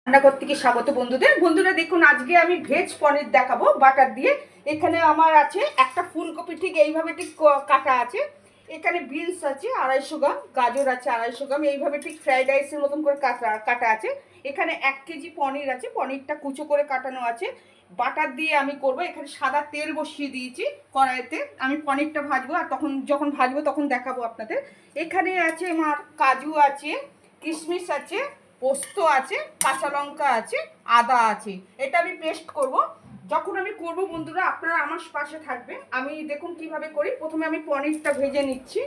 রান্নাঘর থেকে স্বাগত বন্ধুরা দেখুন আজকে আমি ভেজ পনির দেখাবো বাটার দিয়ে। এখানে আমার আছে একটা ফুলকপি ঠিক এইভাবে ঠিক কাটা আছে, এখানে বিনস আছে 250 গ্রাম, গাজর আছে 250 গ্রাম, এইভাবে ঠিক ফ্রাইড রাইসের মতন করে কাটা আছে। এখানে 1 কেজি পনির আছে, পনিরটা কুচো করে কাটানো আছে। বাটার দিয়ে আমি করব। এখানে সাদা তেল বসিয়ে দিয়েছি কড়াইতে, আমি পনিরটা ভাজবো আর যখন ভাজবো তখন দেখাবো আপনাদের। এখানে আছে আমার কাজু আছে, কিশমিশ আছে, পোস্ত আছে, কাঁচা লঙ্কা আছে, আদা আছে। এটা আমি পেস্ট করব। যখন আমি করব বন্ধুরা আপনারা আমার পাশে থাকবেন। আমি দেখুন কিভাবে করি। প্রথমে আমি পনিরটা ভেজে নিচ্ছি।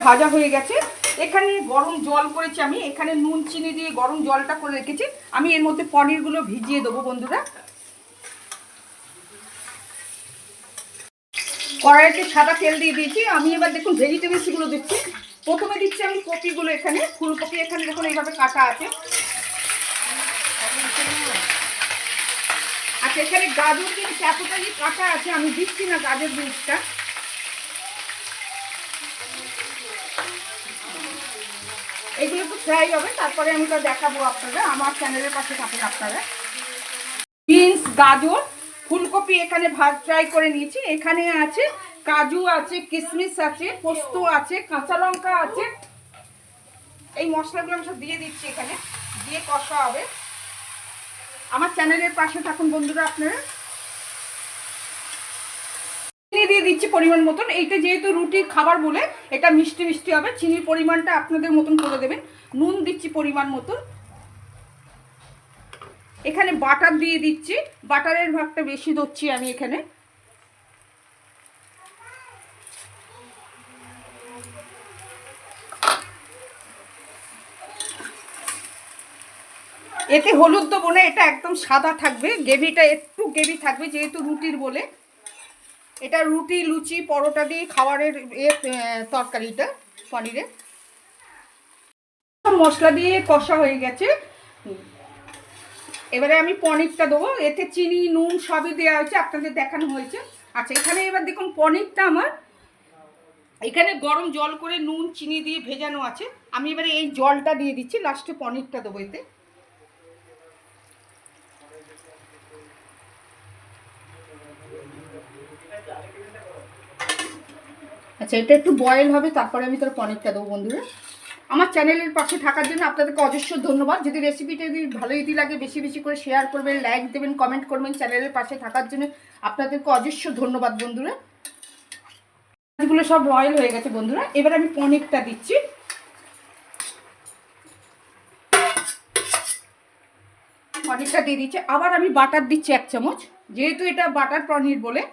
ভাজা হয়ে গেছে। এখানে গরম জল করেছি, আমি এখানে নুন চিনি দিয়ে গরম জলটা করে রেখেছি। আমি এর মধ্যে পনিরগুলো ভিজিয়ে দেবো বন্ধুরা। কড়াইতে সাদা তেল দিয়ে দিয়েছি। আমি এবার দেখুন ভেজিটেবলসগুলো দিচ্ছি। প্রথমে দিচ্ছি আমি কপিগুলো, এখানে ফুলকপি এখানে দেখুন এইভাবে কাটা আছে। আচ্ছা, এখানে গাজর কিন্তু এতটাই কাটা আছে, আমি দিচ্ছি না গাজর জিনিসটা। এগুলো তো ফ্রাই হবে, তারপরে আমি তো দেখাবো আপনারা। আমার চ্যানেলের পাশে থাকেন আপনারা। বিনস, গাজর, ফুলকপি এখানে ফ্রাই করে নিয়েছি। এখানে আছে কাজু আছে, কিশমিশ আছে, পোস্ত আছে, কাঁচা লঙ্কা আছে। এই মশলাগুলো আমি সব দিয়ে দিচ্ছি, এখানে দিয়ে কষা হবে। আমার চ্যানেলের পাশে থাকুন বন্ধুরা আপনারা। চিনি দিয়ে দিচ্ছি পরিমাণ মতন। এইটা যেহেতু রুটির খাবার বলে এটা মিষ্টি মিষ্টি হবে, চিনির পরিমাণটা আপনাদের মতন করে দেবেন। নুন দিচ্ছি পরিমাণ মতন। এখানে বাটার দিয়ে দিচ্ছি, বাটারের ভাগটা বেশি দিচ্ছি আমি এখানে। এতে হলুদ দেবো না, এটা একদম সাদা থাকবে, গ্রেভিটা একটু গ্রেভি থাকবে যেহেতু রুটির বলে। এটা রুটি, লুচি, পরোটা দিয়ে খাবারের তরকারিটা পনিরের। মশলা দিয়ে কষা হয়ে গেছে। এবারে আমি পনিরটা দেবো। এতে চিনি নুন সবই দেওয়া হয়েছে, আপনাদের দেখানো হয়েছে। আচ্ছা, এখানে এবার দেখুন পনিরটা আমার এখানে গরম জল করে নুন চিনি দিয়ে ভেজানো আছে। আমি এবারে এই জলটা দিয়ে দিচ্ছি, লাস্টে পনিরটা দেবো এতে। আচ্ছা, এটা একটু বয়েল হবে, তারপরে আমি তোর পনিরটা দেবো বন্ধুরা। আমার চ্যানেলের পাশে থাকার জন্য আপনাদেরকে অজস্র ধন্যবাদ। যদি রেসিপিটা যদি ভালো যদি লাগে বেশি বেশি করে শেয়ার করবেন, লাইক দেবেন, কমেন্ট করবেন। চ্যানেলের পাশে থাকার জন্য আপনাদেরকে অজস্র ধন্যবাদ বন্ধুরা। এগুলো সব বয়েল হয়ে গেছে বন্ধুরা। এবার আমি পনিরটা দিচ্ছি। পনিরটা দিয়ে দিচ্ছি। আবার আমি বাটার দিচ্ছি 1 চামচ, যেহেতু এটা বাটার পনির বলে